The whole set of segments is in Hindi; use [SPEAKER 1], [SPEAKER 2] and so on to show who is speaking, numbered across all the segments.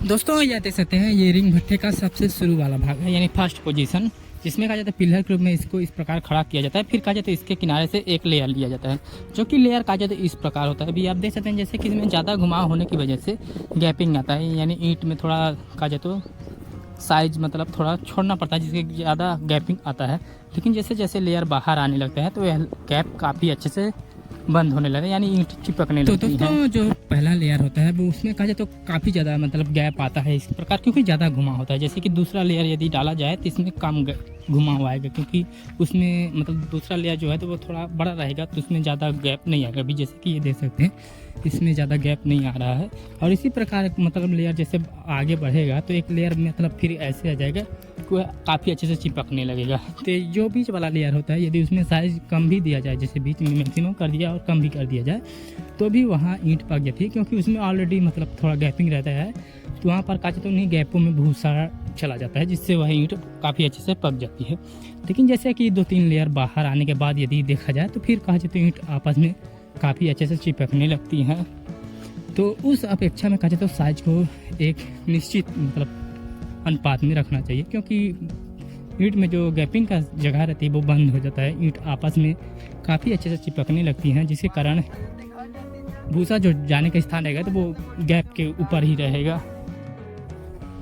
[SPEAKER 1] दोस्तों ये देख सकते हैं, ये रिंग भट्टे का सबसे शुरू वाला भाग है, यानी फर्स्ट पोजीशन, जिसमें कहा जाता है पिलर के रूप में इसको इस प्रकार खड़ा किया जाता है। फिर कहा जाता है इसके किनारे से एक लेयर लिया जाता है, जो कि लेयर कहा जाता है इस प्रकार होता है। अभी आप देख सकते हैं जैसे कि इसमें ज़्यादा घुमाव होने की वजह से गैपिंग आता है, यानी ईंट में थोड़ा कहा जाए तो साइज मतलब थोड़ा छोड़ना पड़ता है, जिससे ज़्यादा गैपिंग आता है। लेकिन जैसे जैसे लेयर बाहर आने लगता है तो यह गैप काफ़ी अच्छे से बंद होने लगे, यानी ईंट चिपकने लगती है। तो दोस्तों जो पहला लेयर होता है वो उसमें कहा जाए तो काफ़ी ज़्यादा मतलब गैप आता है इस प्रकार, क्योंकि ज़्यादा घुमाव होता है। जैसे कि दूसरा लेयर यदि डाला जाए तो इसमें कम घुमाव आएगा, क्योंकि उसमें मतलब दूसरा लेयर जो है तो वो थोड़ा बड़ा रहेगा, तो उसमें ज़्यादा गैप नहीं आएगा। अभी जैसे कि ये देख सकते हैं इसमें ज़्यादा गैप नहीं आ रहा है। और इसी प्रकार मतलब लेयर जैसे आगे बढ़ेगा तो एक लेयर मतलब फिर ऐसे आ जाएगा, काफ़ी अच्छे से चिपकने लगेगा। तो जो बीच वाला लेयर होता है यदि उसमें साइज़ कम भी दिया जाए, जैसे बीच में मैक्सिमम कर दिया और कम भी कर दिया जाए, तो भी वहाँ ईंट पक जाती है, क्योंकि उसमें ऑलरेडी मतलब थोड़ा गैपिंग रहता है। तो वहाँ पर कहा जाए तो उन्हीं गैपों में भूसा चला जाता है, जिससे वह ईंट काफ़ी अच्छे से पक जाती है। लेकिन जैसे कि 2-3 लेयर बाहर आने के बाद यदि देखा जाए तो फिर कहा जाए तो ईंट आपस में काफ़ी अच्छे से चिपकने लगती हैं। तो उस अपेक्षा में कहा जाए तो साइज को एक निश्चित मतलब अनुपात में रखना चाहिए, क्योंकि ईंट में जो गैपिंग का जगह रहती है वो बंद हो जाता है, ईंट आपस में काफ़ी अच्छे से चिपकने लगती हैं, जिसके कारण भूसा जो जाने का स्थान रहेगा तो वो गैप के ऊपर ही रहेगा।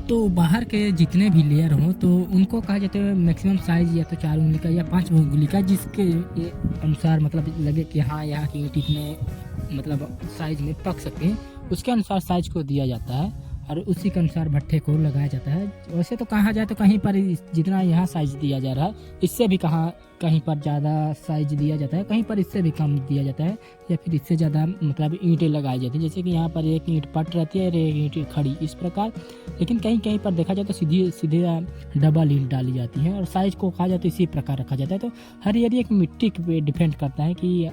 [SPEAKER 1] तो बाहर के जितने भी लेयर हों तो उनको कहा जाता है मैक्सिमम साइज़ या तो 4 उंगली का या 5 उंगली का, जिसके अनुसार मतलब लगे कि हाँ यहाँ की ईंट इतने मतलब साइज़ में पक सकते हैं, उसके अनुसार साइज़ को दिया जाता है और उसी के अनुसार भट्ठे को लगाया जाता है। वैसे तो कहा जाए तो कहीं पर जितना यहाँ साइज दिया जा रहा है इससे भी कहीं पर ज़्यादा साइज दिया जाता है, कहीं पर इससे भी कम दिया जाता है, या फिर इससे ज़्यादा मतलब ईंटें लगाई जाती है। जैसे कि यहाँ पर एक ईंट पट रहती है और एक ईंट खड़ी, इस प्रकार। लेकिन कहीं कहीं पर देखा जाए तो सीधे डबल ईंट डाली जाती है और साइज को कहा जाए तो इसी प्रकार रखा जाता है। तो हर एरिया की मिट्टी पे डिपेंड करता है कि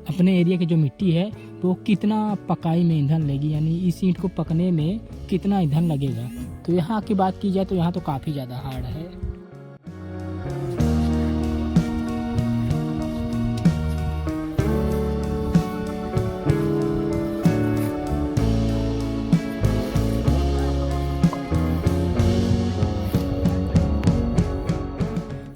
[SPEAKER 1] अपने एरिया की जो मिट्टी है वो कितना पकाई में ईंधन लेगी, यानी इस ईंट को पकने में कितना ईंधन लगेगा। तो यहाँ की बात की जाए तो यहाँ तो काफ़ी ज़्यादा हार्ड है।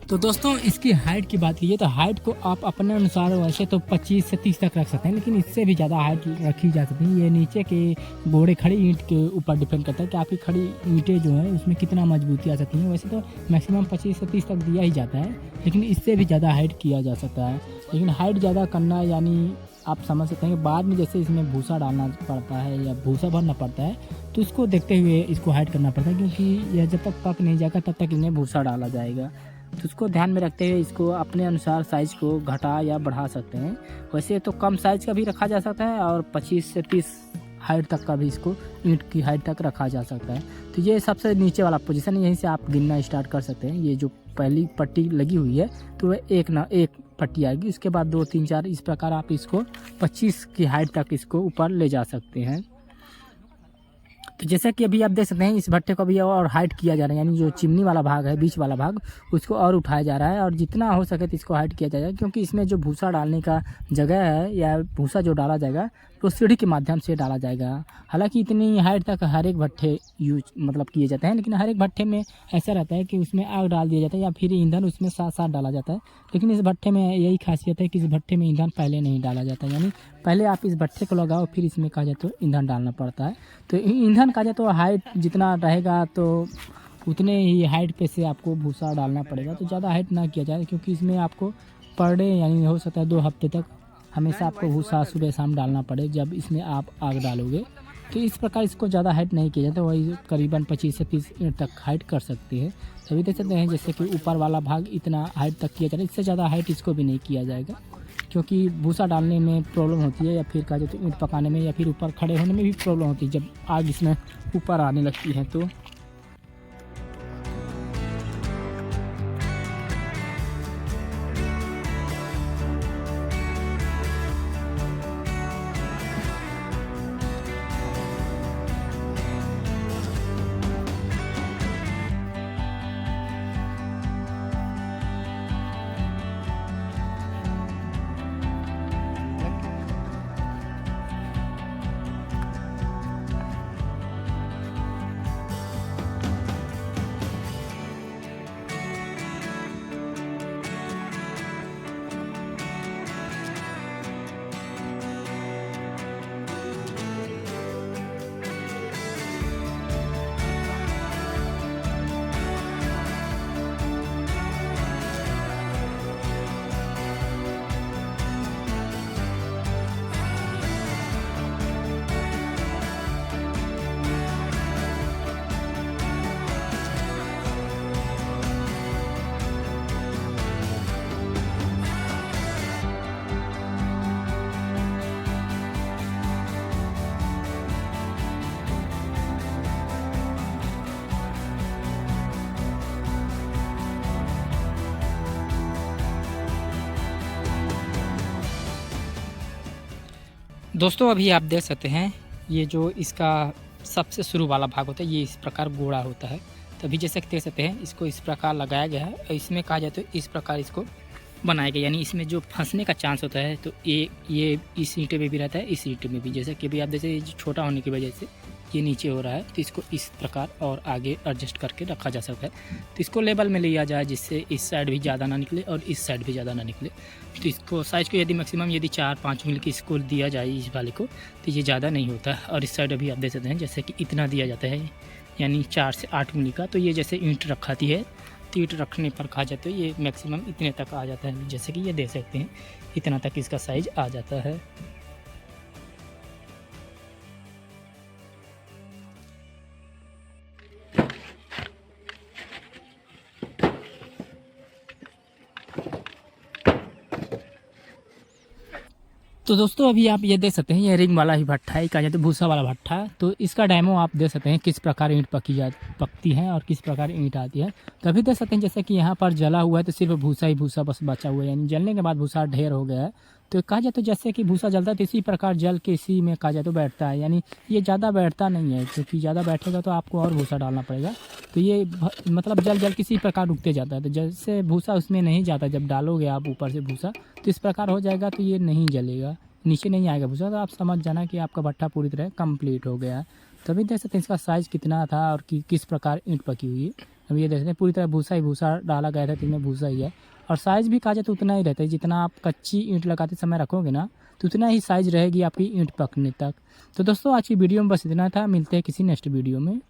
[SPEAKER 1] तो दोस्तों इसकी हाइट की बात कीजिए तो हाइट को आप अपने अनुसार वैसे तो 25 से 30 तक रख सकते हैं, लेकिन इससे भी ज़्यादा हाइट रखी जा सकती है। ये नीचे के गोड़े खड़ी ईंट के ऊपर डिपेंड करता है कि आपकी खड़ी ईंटें जो है उसमें कितना मजबूती आ सकती है। वैसे तो मैक्सिमम 25 से 30 तक दिया ही जाता है, लेकिन इससे भी ज़्यादा हाइट किया जा सकता है। लेकिन हाइट ज़्यादा करना यानी आप समझ सकते हैं कि बाद में जैसे इसमें भूसा डालना पड़ता है या भूसा भरना पड़ता है, तो इसको देखते हुए इसको हाइट करना पड़ता है, क्योंकि यह जब तक पक नहीं जाएगा तब तक इन्हें भूसा डाला जाएगा। तो उसको ध्यान में रखते हुए इसको अपने अनुसार साइज़ को घटा या बढ़ा सकते हैं। वैसे तो कम साइज़ का भी रखा जा सकता है और 25 से 30 हाइट तक का भी इसको ईंट की हाइट तक रखा जा सकता है। तो ये सबसे नीचे वाला पोजीशन है, यहीं से आप गिनना स्टार्ट कर सकते हैं। ये जो पहली पट्टी लगी हुई है तो वह एक पट्टी आएगी, उसके बाद 2, 3, 4 इस प्रकार आप इसको 25 की हाइट तक इसको ऊपर ले जा सकते हैं। तो जैसे कि अभी आप देख सकते हैं इस भट्टे को भी और हाइट किया जा रहा है, यानी जो चिमनी वाला भाग है, बीच वाला भाग, उसको और उठाया जा रहा है और जितना हो सके तो इसको हाइट किया जाएगा, क्योंकि इसमें जो भूसा डालने का जगह है या भूसा जो डाला जाएगा तो सीढ़ी के माध्यम से डाला जाएगा। हालांकि इतनी हाइट तक हर एक भट्टे यूज मतलब किए जाते हैं, लेकिन हर एक भट्टे में ऐसा रहता है कि उसमें आग डाल दिया जाता है या फिर ईंधन उसमें साथ साथ डाला जाता है। लेकिन इस भट्टे में यही खासियत है कि इस भट्टे में ईंधन पहले नहीं डाला जाता, यानी पहले आप इस भट्टे को लगाओ फिर इसमें कहा जाए तो ईंधन डालना पड़ता है। तो ईंधन कहा जाए तो हाइट जितना रहेगा तो उतने ही हाइट पे से आपको भूसा डालना पड़ेगा। तो ज़्यादा हाइट ना किया जाए, क्योंकि इसमें आपको पर डे यानी हो सकता है 2 हफ्ते तक हमेशा आपको भूसा सुबह शाम डालना पड़े जब इसमें आप आग डालोगे। तो इस प्रकार इसको ज़्यादा हाइट नहीं किया जाता, वही करीबन 25 से 30 ईंट तक हाइट कर सकते हैं। तभी देख सकते हैं जैसे कि ऊपर वाला भाग इतना हाइट तक किया जाता है, इससे ज़्यादा हाइट इसको भी नहीं किया जाएगा, क्योंकि भूसा डालने में प्रॉब्लम होती है या फिर कहा जाए तो ईंट पकाने में या फिर ऊपर खड़े होने में भी प्रॉब्लम होती है जब आग इसमें ऊपर आने लगती है। तो दोस्तों अभी आप देख सकते हैं ये जो इसका सबसे शुरू वाला भाग होता है ये इस प्रकार गोड़ा होता है। तभी जैसे कि देख सकते हैं इसको इस प्रकार लगाया गया है और इसमें कहा जाए तो इस प्रकार इसको बनाया गया, यानी इसमें जो फंसने का चांस होता है तो ये इस ईंटे में भी रहता है, इस ईंटे में भी। जैसे कि अभी आप जैसे छोटा होने की वजह से ये नीचे हो रहा है तो इसको इस प्रकार और आगे एडजस्ट करके रखा जा सकता है। तो इसको लेवल में लिया जाए जिससे इस साइड भी ज़्यादा ना निकले और इस साइड भी ज़्यादा ना निकले। तो इसको साइज़ को यदि मैक्सिमम यदि 4-5 मिली की इसको दिया जाए इस वाले को तो ये ज़्यादा नहीं होता है। और इस साइड अभी आप देख सकते हैं जैसे कि इतना दिया जाता है, यानी 4 से 8 मिली का। तो ये जैसे ईंट रखाती है तो ईंट रखने पर कहा जाता है ये मैक्सिमम इतने तक आ जाता है। जैसे कि ये देख सकते हैं इतना तक इसका साइज़ आ जाता है। तो दोस्तों अभी आप ये देख सकते हैं ये रिंग वाला ही भट्ठा है, कहा जाता है भूसा वाला भट्ठा। तो इसका डेमो आप देख सकते हैं किस प्रकार ईंट पकती है और किस प्रकार ईंट आती है। तो अभी देख सकते हैं जैसे कि यहाँ पर जला हुआ है तो सिर्फ भूसा ही भूसा बस बचा हुआ है, यानी जलने के बाद भूसा ढेर हो गया है। तो कहा जाता है जैसे कि भूसा जलता है तो इसी प्रकार जल के इसी में कहा जाए तो बैठता है, यानी ये ज़्यादा बैठता नहीं है क्योंकि ज़्यादा बैठेगा तो आपको और भूसा डालना पड़ेगा। तो ये मतलब जल किसी प्रकार रुकते जाता है। तो जैसे भूसा उसमें नहीं जाता, जब डालोगे आप ऊपर से भूसा तो इस प्रकार हो जाएगा तो ये नहीं जलेगा, नीचे नहीं आएगा भूसा। तो आप समझ जाना कि आपका भट्ठा पूरी तरह कंप्लीट हो गया है। तभी देख सकते हैं इसका साइज़ कितना था और किस प्रकार ईंट पकी हुई है। अब ये देख सकते हैं पूरी तरह भूसा ही भूसा डाला गया था तो इसमें भूसा ही है। और साइज़ भी कहा जाए तो उतना ही रहता है, जितना आप कच्ची ईंट लगाते समय रखोगे ना तो उतना ही साइज़ रहेगी आपकी ईंट पकने तक। तो दोस्तों आज की वीडियो में बस इतना था, मिलते हैं किसी नेक्स्ट वीडियो में।